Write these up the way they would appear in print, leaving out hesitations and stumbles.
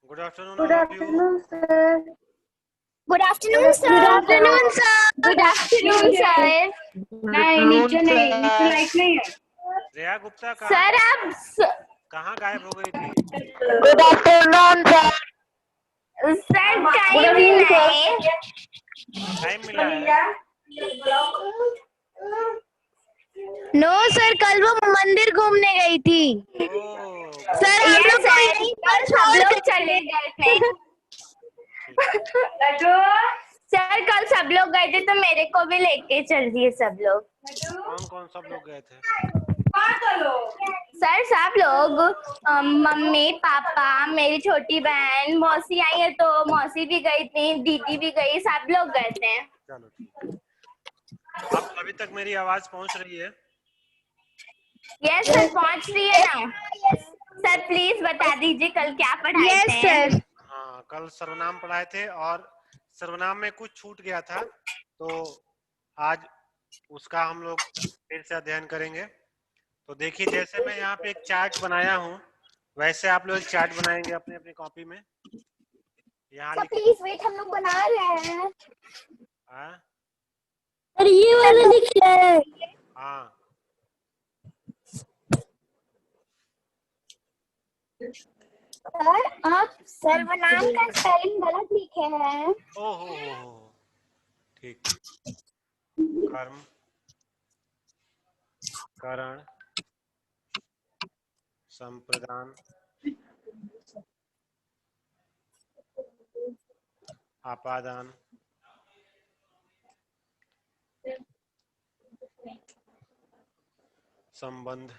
Good afternoon, Good all of you. afternoon, sir. Good afternoon, sir. Good afternoon, sir. Good afternoon, sir. नहीं नीचे light नहीं है. रेया Gupta sir आप कहाँ गायब हो गई थी? Good afternoon, sir. सर कहीं भी नहीं. टाइम मिला है? नो सर, कल वो मंदिर घूमने गई थी. ओह, सर हम लोग को यहीं पर सब लोग चले गए थे. सर कल सब लोग गए थे तो मेरे को भी लेके चल दिए सब लोग. कौन कौन सब लोग गए थे? सर सब लोग मम्मी पापा मेरी छोटी बहन मौसी आई है तो मौसी भी गई थी, दीदी भी गई, सब लोग गए थे. चलो ठीक है. अब अभी तक मेरी आवाज पहुंच रही है? यस सर, पहुंच रही है ना. सर प्लीज बता दीजिए कल क्या पढ़ाए थे. सर हाँ, कल सर्वनाम पढ़ाए थे और सर्वनाम में कुछ छूट गया था तो आज उसका हम लोग फिर से अध्ययन करेंगे. तो देखिए, जैसे मैं यहाँ पे एक चार्ट बनाया हूँ वैसे आप लोग एक चार्ट बनाएंगे अपने अपनी कॉपी में. यहाँ प्लीज वेट, हम लोग बना रहे हैं. हाँ अरे ये वाला लिख रहे हैं. हाँ, सर आप सर्वनाम का स्पेलिंग गलत लिखे हैं. ओहो, ठीक. कर्म, करण, संप्रदान, आपादान, संबंध,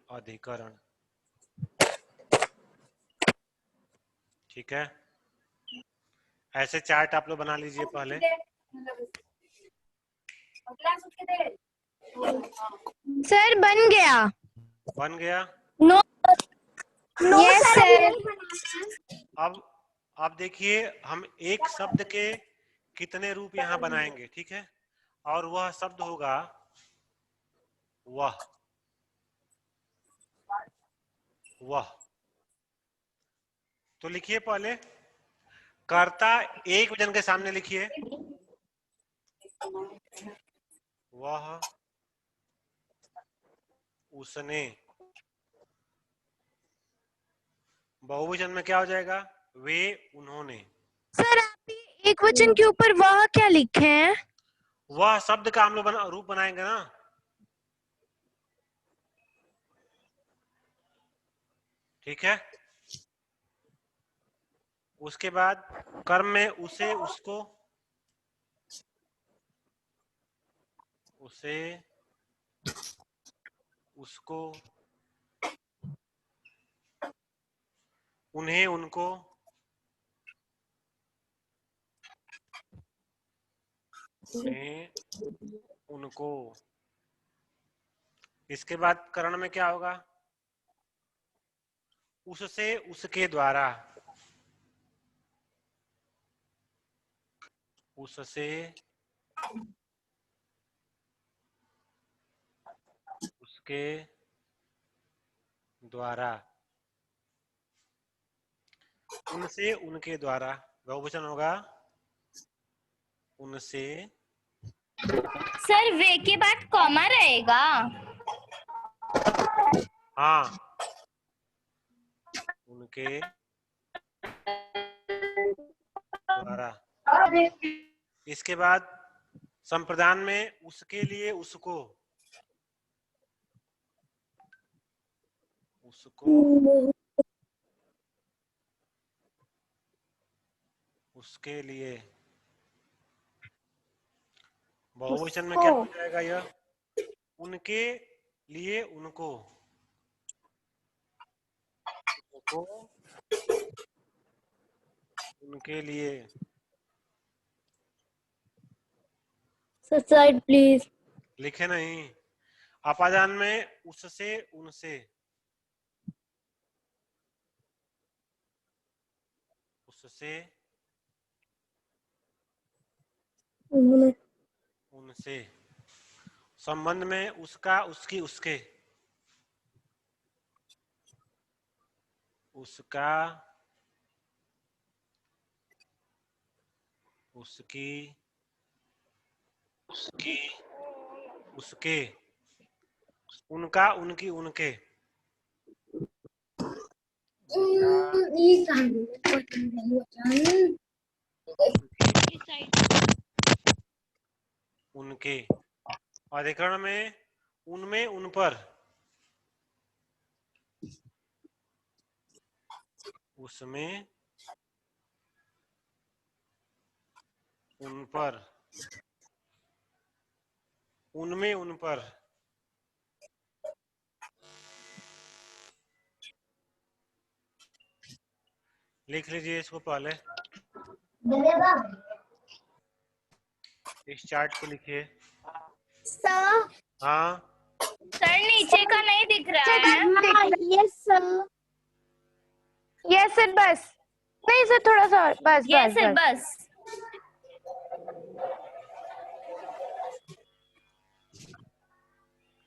अधिकरण. ठीक है, ऐसे चार्ट आप लोग बना लीजिए पहले. सर बन गया. बन गया. No yes sir. अब देखिए, हम एक शब्द के कितने रूप यहाँ बनाएंगे. ठीक है, और वह शब्द होगा वह. वह तो लिखिए, पहले कर्ता एक वचन के सामने लिखिए. वह, उसने. बहुवचन में क्या हो जाएगा? वे, उन्होंने. सर आप एक वचन के ऊपर वह क्या लिखे हैं? वह शब्द का हम लोग रूप बनाएंगे ना. ठीक है, उसके बाद कर्म में उसे, उसको, उसे, उसको, उन्हें, उनको, उन्हें, उनको. इसके बाद करण में क्या होगा? उससे, उसके द्वारा. उससे, उसके द्वारा. उनसे, उनके द्वारा. बहुवचन होगा उनसे. सर वे के बाद कॉमा रहेगा. हाँ, उनके द्वारा. इसके बाद संप्रदान में उसके लिए, उसको, उसको, उसके लिए. बहुवचन में क्या हो जाएगा? यह उनके लिए, उनको, उनको, उनके लिए. Side please. लिखे नहीं. अपादान में उससे, उनसे, उससे, उनसे. संबंध में उसका, उसकी, उसके। उसका, उसकी, उसकी, उसके। उनका, उनकी, उनके। उनके। अधिकरण में उनमें, उन पर। उसमें, उन पर। उनमें, उन पर। लिख लीजिए इसको पहले, इस चार्ट को लिखिए। सर हाँ, सर नीचे का नहीं दिख रहा है। यस सर, यस सर, बस नहीं सर, थोड़ा सा और, बस यस बस सर बस। बस।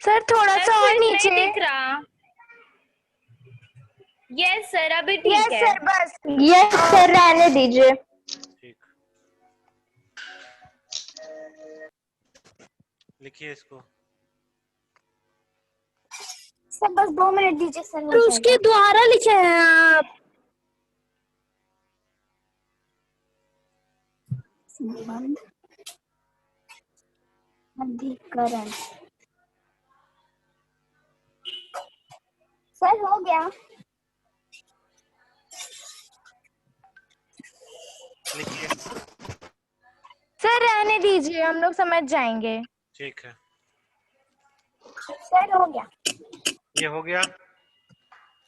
सर थोड़ा सर सा और फिर नहीं नीचे। दिख रहा। यस सर अभी ठीक यस है। सर, बस यस सर, रहने दीजिए। ठीक। लिखिए इसको। सर बस 2 मिनट दीजिए सर, और उसके द्वारा लिखे हैं आप। संबंध अधिकरण। सर हो गया। लिखिए। सर रहने दीजिए, हम लोग समझ जाएंगे। ठीक है, सर हो गया। ये हो गया।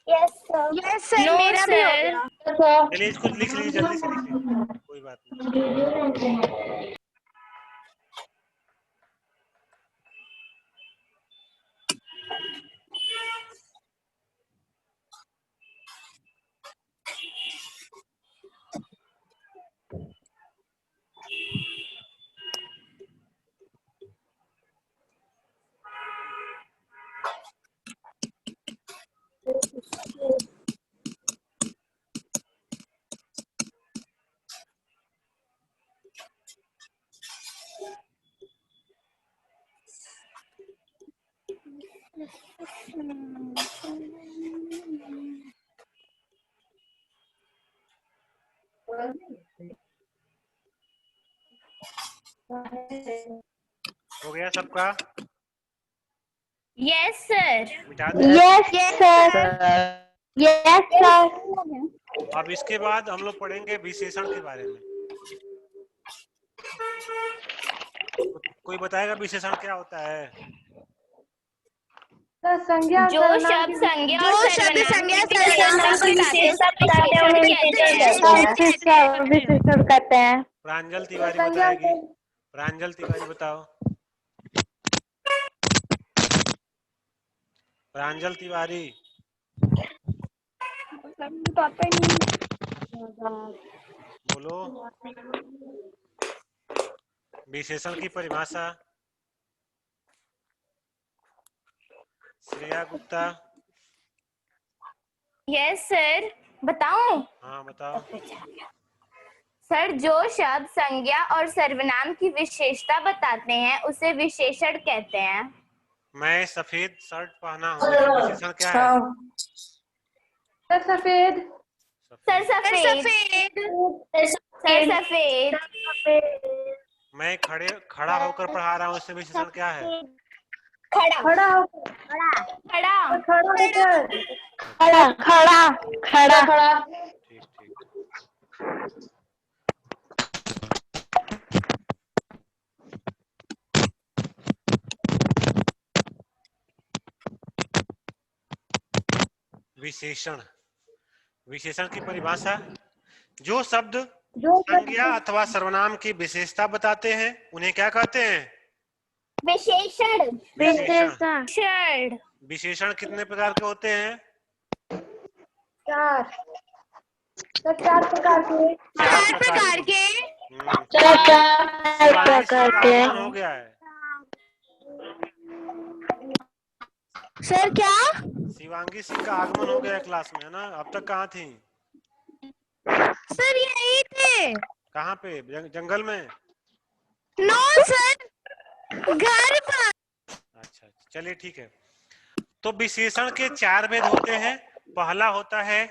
Yes sir. Yes sir, no मेरा भी हो सर। गया। चलिए इसको लिख लीजिए, जल्दी से लिख लीजिए, कोई बात नहीं। हो गया सबका? Yes sir. मिटा दें? Yes sir, yes sir. अब इसके बाद हम लोग पढ़ेंगे विशेषण के बारे में। कोई बताएगा विशेषण क्या होता है? जो शब्द संज्ञा और सर्वनाम की विशेषता बताते हैं उन्हें विशेषण कहते हैं। प्रांजल तिवारी बताएगी। प्रांजल तिवारी बताओ। प्रांजल तिवारी बोलो। विशेषण की परिभाषा। श्रेया गुप्ता। यस सर बताऊं? हाँ बताओ। सर जो शब्द संज्ञा और सर्वनाम की विशेषता बताते हैं उसे विशेषण कहते हैं। मैं सफेद शर्ट पहना हूँ, इसका विशेषण क्या है? सफेद। सर सफेद। सर सफेद। मैं खड़ा होकर पढ़ा रहा हूँ, इससे विशेषण क्या है? खड़ा। खड़ा खड़ा। खड़ा खड़ा खड़ा। ठीक ठीक। विशेषण। विशेषण की परिभाषा। जो शब्द संज्ञा अथवा सर्वनाम की विशेषता बताते हैं उन्हें क्या कहते हैं? विशेषण। विशेषण। विशेषण कितने प्रकार के होते हैं? 4 प्रकार के। 4 प्रकार के। चार प्रकार शिवांगी के। का आगमन हो गया है। सर क्या? शिवांगी सिंह का आगमन हो गया क्लास में, है ना? अब तक कहाँ थी? सर यही थे। कहाँ पे? जंगल में? नो सर, घर पर। अच्छा, चलिए ठीक है। तो विशेषण के 4 भेद होते हैं। पहला होता है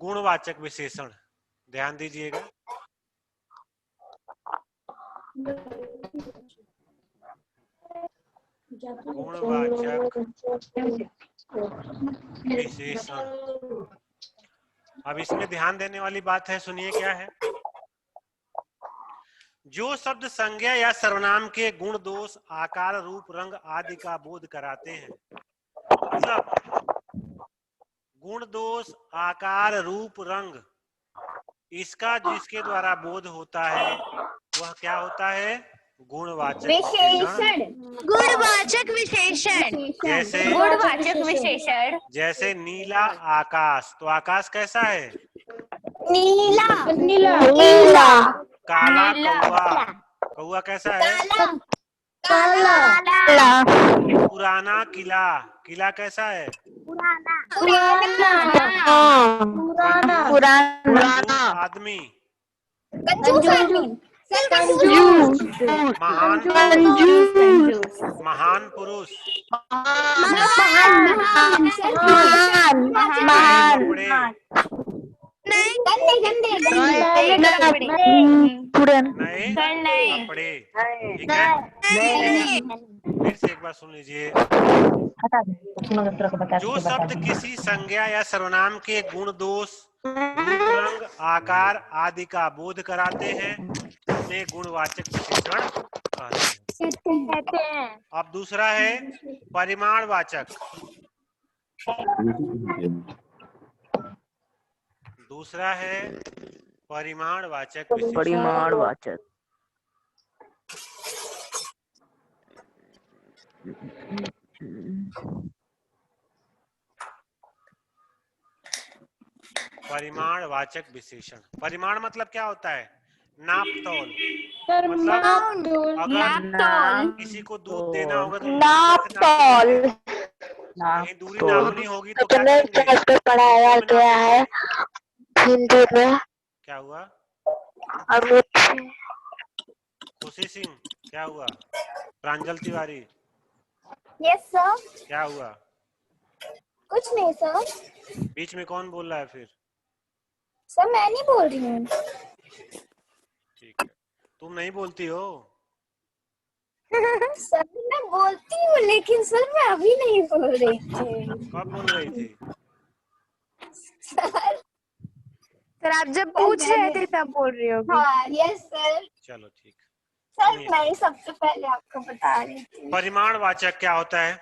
गुणवाचक विशेषण, ध्यान दीजिएगा। गुणवाचक विशेषण। अब इसमें ध्यान देने वाली बात है, सुनिए क्या है। जो शब्द संज्ञा या सर्वनाम के गुण दोष आकार रूप रंग आदि का बोध कराते हैं, मतलब गुण दोष आकार रूप रंग, इसका जिसके द्वारा बोध होता है वह क्या होता है? गुणवाचक विशेषण। गुणवाचक विशेषण। जैसे गुणवाचक विशेषण। जैसे नीला आकाश, तो आकाश कैसा है? नीला नीला। काला नीला। कौवा, कौवा कैसा है? काला। पुराना किला, किला कैसा है? पुराना। आदमी, कंजूस आदमी। कंजूस। महान कंजूस। महान पुरुष, नए कपड़े, गंदे नए नए। कपड़े, ठीक है। फिर से एक बार सुन लीजिए। जो शब्द किसी संज्ञा या सर्वनाम के गुण दोष रूप रंग आकार आदि का बोध कराते हैं उन्हें गुणवाचक विशेषण कहते हैं। अब दूसरा है परिमाणवाचक। दूसरा है परिमाणवाचक विशेषण। परिमाणवाचक। परिमाणवाचक विशेषण। परिमाण मतलब क्या होता है? नाप तौल। मतलब अगर किसी को दूध देना होगा तो नाप तौल। कहीं दूरी नापनी होगी तो क्या करेंगे? पढ़ाया गया है हिंदी में। क्या हुआ? और खुशी सिंह क्या हुआ? प्रांजल तिवारी यस सर। क्या हुआ? कुछ नहीं सर। बीच में कौन बोल रहा है फिर? सर मैं नहीं बोल रही हूँ। ठीक है, तुम नहीं बोलती हो? सर मैं बोलती हूँ लेकिन सर मैं अभी नहीं बोल रही थी। कब बोल रही थी? सर आप जब पूछ रहे थे तब बोल रही होगी। हाँ यस सर। चलो ठीक। सर मैं ही सबसे पहले आपको बता रही थी। परिमाणवाचक क्या होता है?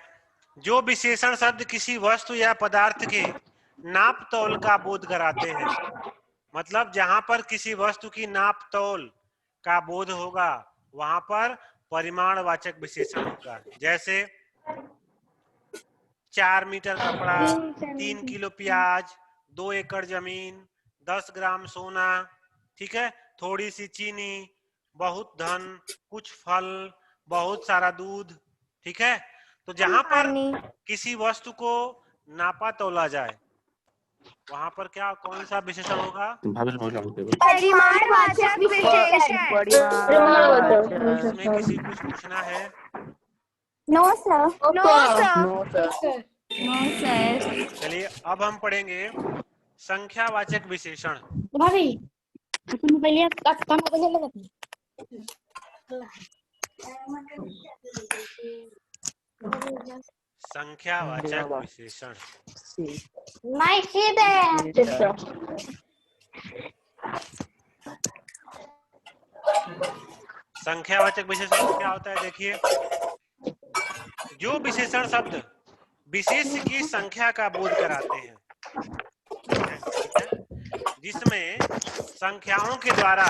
जो विशेषण शब्द किसी वस्तु या पदार्थ के नाप तौल का बोध कराते हैं, मतलब जहां पर किसी वस्तु की नाप तौल का बोध होगा वहां पर परिमाणवाचक विशेषण होगा। जैसे 4 मीटर कपड़ा, 3 किलो प्याज, 2 एकड़ जमीन, 10 ग्राम सोना, ठीक है, थोड़ी सी चीनी, बहुत धन, कुछ फल, बहुत सारा दूध, ठीक है। तो जहां पर किसी वस्तु को नापा तोला जाए वहां पर क्या कौन सा विशेषण होगा? परिमाणवाचक विशेषण। इसमें किसी कुछ पूछना है? No sir. No sir. चलिए अब हम पढ़ेंगे संख्यावाचक विशेषण। संख्यावाचक विशेषण। संख्यावाचक विशेषण में क्या होता है? देखिए, जो विशेषण शब्द विशेष की संख्या का बोध कराते हैं, ठीक है, जिसमें संख्याओं के द्वारा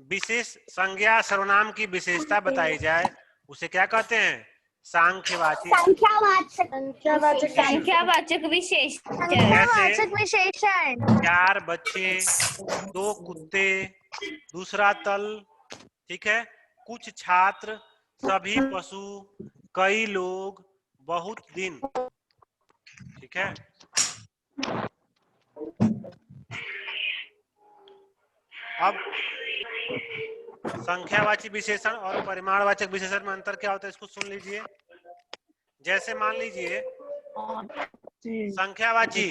विशेष संज्ञा सर्वनाम की विशेषता बताई जाए उसे क्या कहते हैं? सांख्यवाचक। संख्यावाचक विशेषण। जैसे विशेषण। 4 बच्चे, 2 कुत्ते, दूसरा तल, ठीक है, कुछ छात्र, सभी पशु, कई लोग, बहुत दिन। ठीक है, अब संख्यावाची विशेषण और परिमाणवाचक विशेषण में अंतर क्या होता है इसको सुन लीजिए। जैसे मान लीजिए संख्यावाची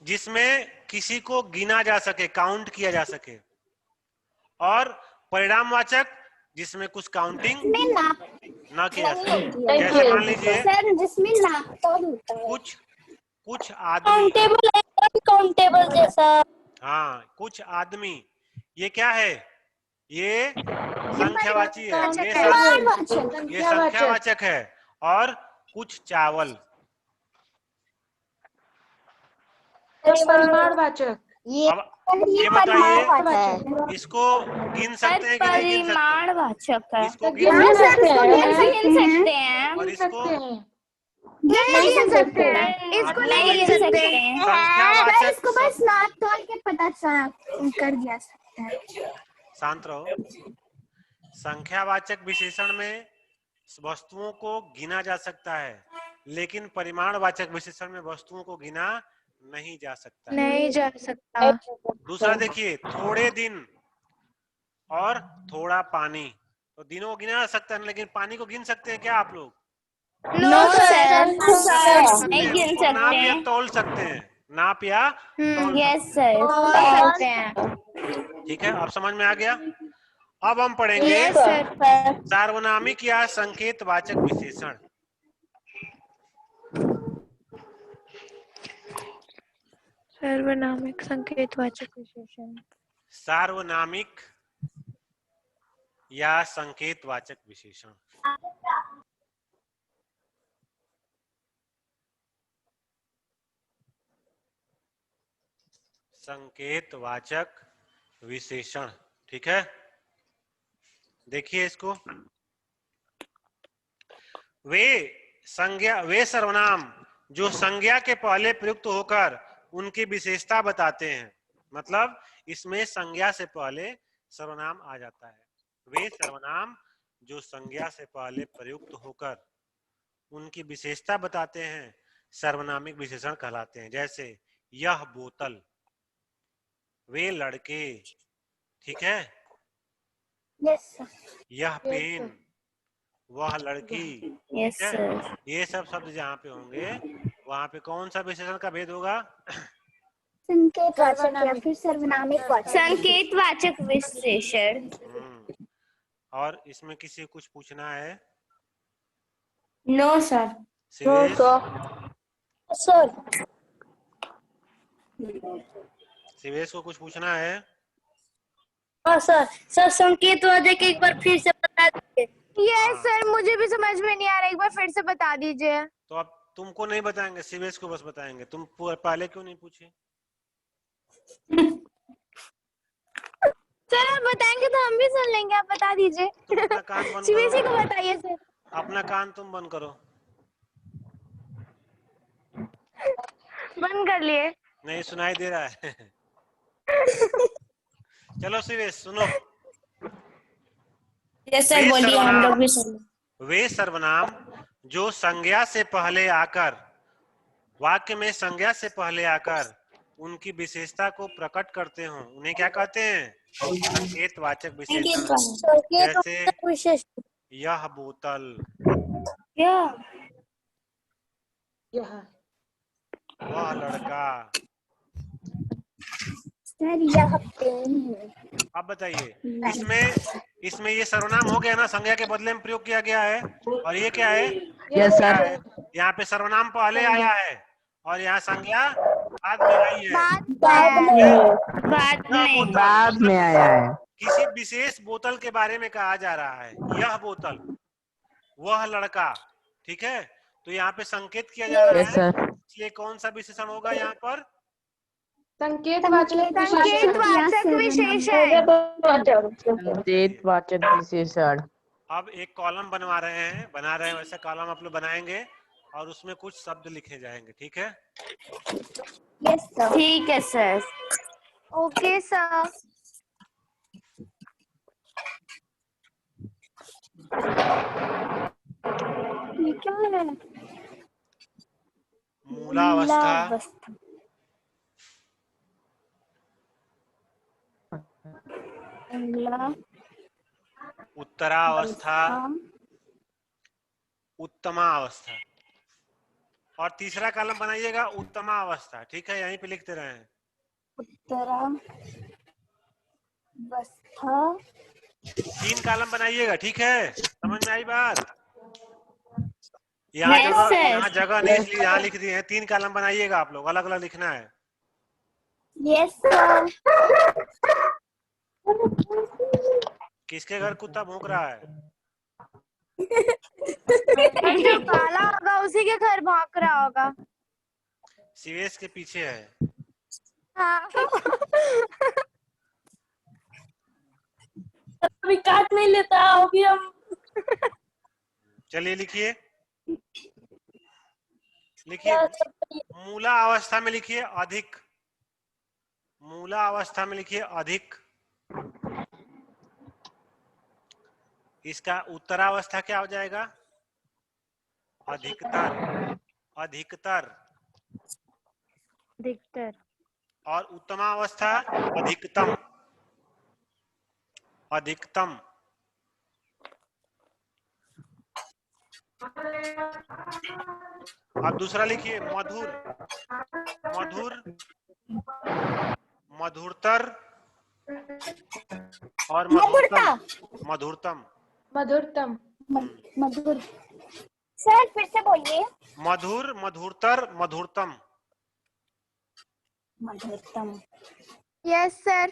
जिसमें किसी को गिना जा सके, काउंट किया जा सके, और परिणामवाचक जिसमें कुछ काउंटिंग ना किया जा सके। जैसे मान लीजिए सर जिसमें लापतौल होता है। कुछ आदमी, काउंटेबल जैसा। हाँ कुछ आदमी, ये क्या है? ये संख्यावाची है, ये संख्यावाचक है। और कुछ चावल परिमाणवाचक। अब ये बताइए परिमाणवाचक है। इसको गिन सकते हैं कि नहीं गिन सकते? परिमाणवाचक है। इसको गिन गिन सकते गिन हैं। सकते हैं। और गिन इसको सकते हैं। नहीं गिन सकते हैं, हाँ, इसको तो नहीं गिन सकते हैं। संख्यावाचक इसको बस नाप तोल के पता कर दिया सकता है। शांत रहो। संख्यावाचक विशेषण में वस्तुओं को गिना जा सकता है, लेकिन परिमाणवाचक विशेषण में वस्तुओं को गिना नहीं जा सकता। नहीं जा सकता। दूसरा देखिए, थोड़े दिन और थोड़ा पानी, तो दिनों को गिना जा सकता है, लेकिन पानी को गिन सकते हैं क्या आप लोग? नो सर, सकते नहीं हैं, गिन उसको सकते नाप या हैं। तोल सकते हैं, नाप या तोल यस सकते हैं। सर, सकते हैं। ठीक है, अब समझ में आ गया। अब हम पढ़ेंगे यस सर। सार्वनामिक या संकेतवाचक विशेषण। सर्वनामिक संकेतवाचक विशेषण। सार्वनामिक या संकेतवाचक विशेषण। संकेतवाचक विशेषण, ठीक है, देखिए इसको। वे सर्वनाम जो संज्ञा के पहले प्रयुक्त होकर उनकी विशेषता बताते हैं। मतलब इसमें संज्ञा से पहले सर्वनाम आ जाता है। वे सर्वनाम जो संज्ञा से पहले प्रयुक्त होकर उनकी विशेषता बताते हैं सर्वनामिक विशेषण कहलाते हैं। जैसे यह बोतल, वे लड़के, ठीक है, यस यह पेन, वह लड़की, यस ठीक है। सर। ये सब शब्द जहाँ पे होंगे वहां पे कौन सा विशेषण का भेद होगा? संकेतवाचक या फिर सर्वनामिक वाचक। संकेतवाचक विशेषण। और इसमें किसी को कुछ पूछना है? No sir. Sivesh, sir Sivesh को कुछ पूछना है? हाँ सर। सर संकेतवाचक एक बार फिर से बता दीजिए। यस सर, मुझे भी समझ में नहीं आ रहा, एक बार फिर से बता दीजिए। तो अब तुमको नहीं बताएंगे, सिवेश को बस बताएंगे। तुम पहले क्यों नहीं पूछे? सर आप बताएंगे तो हम भी सुन लेंगे, आप बता दीजिए। तुम अपना कान बंद शिवेशी करो, को बताइए सर। अपना कान तुम बंद करो। बंद कर लिए। नहीं सुनाई दे रहा है। चलो सिवेश सुनो। यस सर बोलिए, हम लोग भी सुन। वे सर्वनाम जो संज्ञा से पहले आकर, वाक्य में संज्ञा से पहले आकर उनकी विशेषता को प्रकट करते हो उन्हें क्या कहते हैं? संकेतवाचक विशेषण। जैसे विशेष यह बोतल, वह लड़का। सर यह पेन। अब बताइए इसमें ये सर्वनाम हो गया ना, संज्ञा के बदले में प्रयोग किया गया है। और ये क्या है? Yes sir. यहाँ पे सर्वनाम पहले आया है और यहाँ संज्ञा बाद में आई है। बाद में आया है। किसी विशेष बोतल के बारे में कहा जा रहा है, यह बोतल, वह लड़का, ठीक है। तो यहाँ पे संकेत किया जा रहा है, इसलिए कौन सा विशेषण होगा यहाँ पर? संकेतवाचक विशेषण। संकेतवाचक विशेषण। अब एक कॉलम बना रहे हैं, वैसे कॉलम आप लोग बनाएंगे और उसमें कुछ शब्द लिखे जाएंगे, ठीक है। Yes sir. ठीक है सर। Okay sir. ये क्या है? मूलावस्था, मूलावस्था, मूला उत्तरावस्था, अवस्था, उत्तमावस्था। और तीसरा कॉलम बनाइएगा उत्तमावस्था। ठीक है, यहीं पे लिखते रहे। उत्तरावस्था, 3 कॉलम बनाइएगा। ठीक है, समझ में आई बात? यहाँ Yes, जगह sir. यहाँ जगह नहीं, इसलिए यहाँ लिख दिए हैं। 3 कॉलम बनाइएगा आप लोग, अलग अलग लिखना है। Yes sir. किसके घर कुत्ता भौंक रहा है? जो काला होगा उसी के घर भाग रहा होगा। शिवेश के पीछे है। हाँ। अभी काट नहीं लेता, अभी हम चलिए लिखिए, लिखिए। मूला अवस्था में लिखिए अधिक, मूला अवस्था में लिखिए अधिक। इसका उत्तरावस्था क्या हो जाएगा? अधिकतर, अधिकतर। अधिकतर। और उत्तमावस्था अधिकतम, अधिकतम। अब दूसरा लिखिए मधुर, मधुर, मधुरतर और मधुरतम, मधुरतम, मधुरतम। मधुर। सर फिर से बोलिए। मधुर, मधुरतर, मधुरतम। मधुरतम। Yes sir.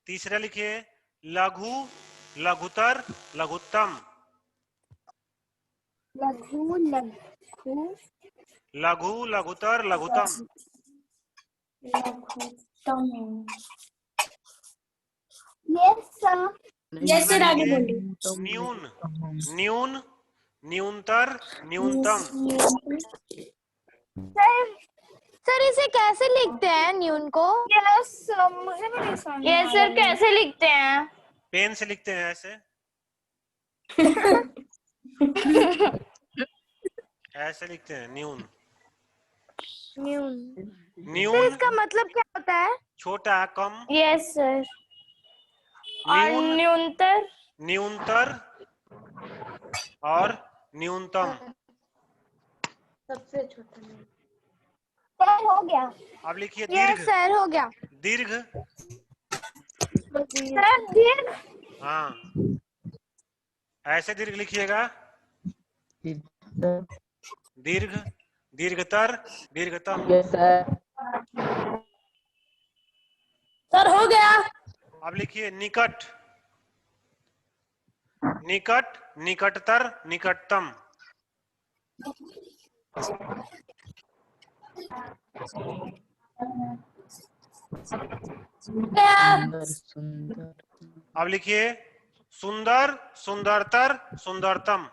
तीसरा लिखिए लघु, लघुतर, लघुत्तम। लघु, लघु, लघु, लघुतर, लघुत्तम। लघुत्तम। Yes sir. यस सर, आगे बोलिए। न्यून, न्यून, न्यूनतर, न्यूनतम। सर सर इसे कैसे लिखते हैं न्यून को? यस मुझे भी नहीं समझ में ये आ सर रहा है। कैसे लिखते हैं? पेन से लिखते हैं ऐसे, ऐसे लिखते हैं न्यून। न्यून। सर न्यून इसका मतलब क्या होता है? छोटा, कम। Yes sir. और न्यून, न्यूनतर? न्यूनतर और न्यूनतम। सबसे छोटा। सर हो गया। अब लिखिए यस दीर्घ, सर हो गया। दीर्घ। सर दीर्घ। हाँ, ऐसे दीर्घ लिखिएगा, दीर्घ, दीर्घतर, दीर्घतम। सर हो गया। अब लिखिए निकट, निकट, निकटतर, निकटतम। अब लिखिए सुंदर, सुंदरतर, सुंदरतम।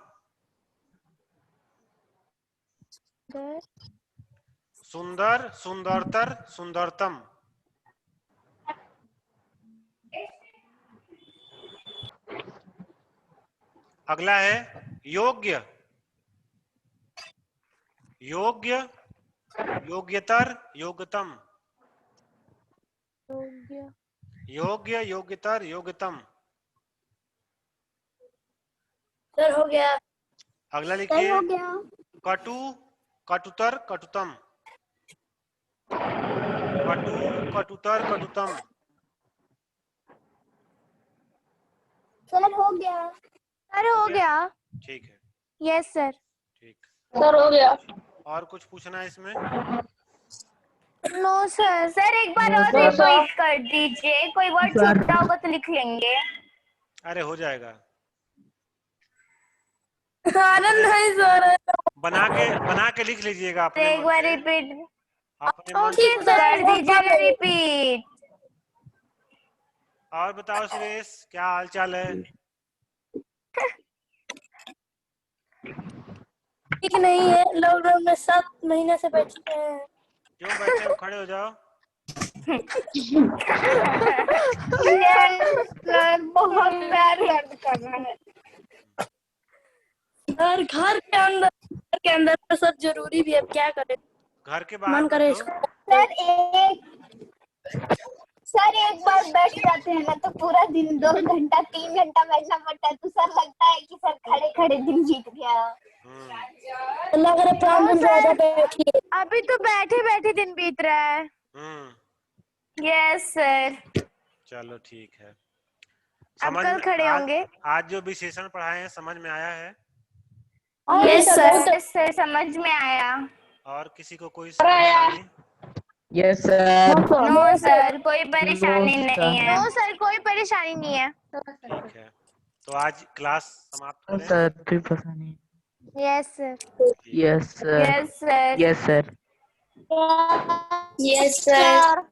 सुंदर, सुंदरतर, सुंदरतम। अगला है योग्य, योग्य, योग्यतर, योग्यतम। योग्य, योग्यतर, योग्यतम। सर हो गया। अगला सर लिखिए हो गया। कटु, कटुतर, कटुतम। कटु, कटुतर, कटुतम। सर हो गया। सर हो गया। ठीक है, यस सर। ठीक। सर हो गया। और कुछ पूछना है इसमें? No sir. सर एक बार और रिपीट कर दीजिए, कोई वर्ड छूटा होगा तो लिख लेंगे। अरे हो जाएगा, आनंद नहीं सर। बना के लिख लीजिएगा अपने एक मन बार से, रिपीट अपने मन ओके से। कर दीजिए ना रिपीट। और बताओ सुरेश, क्या हाल चाल है? ठीक नहीं है, लॉकडाउन में 7 महीने से बैठे हैं। क्यों बैठे हो, खड़े हो जाओ। सर बहुत पैर दर्द कर रहा है। सर घर के अंदर तो सब जरूरी भी है, अब क्या करें। घर के बाहर मत दो। सर एक बार बैठ जाते हैं ना तो पूरा दिन 2 घंटा 3 घंटा बैठना पड़ता है, तो सर लगता है कि सर खड़े खड़े दिन बीत गया। लग रहा है ज्यादा बैठिए। अभी तो बैठे बैठे दिन बीत रहा है। Yes sir. चलो ठीक है। अब कल खड़े होंगे। आज जो विशेषण पढ़ाए हैं समझ में आया है? यस सर समझ में आया। और किसी को कोई परेशानी? Yes sir. नो सर कोई परेशानी नहीं है। नो सर कोई परेशानी नहीं है। ठीक है, तो आज क्लास समाप्त करें। सर कोई परेशानी? Yes sir. Yes sir. Yes sir. Yes sir. Yes sir.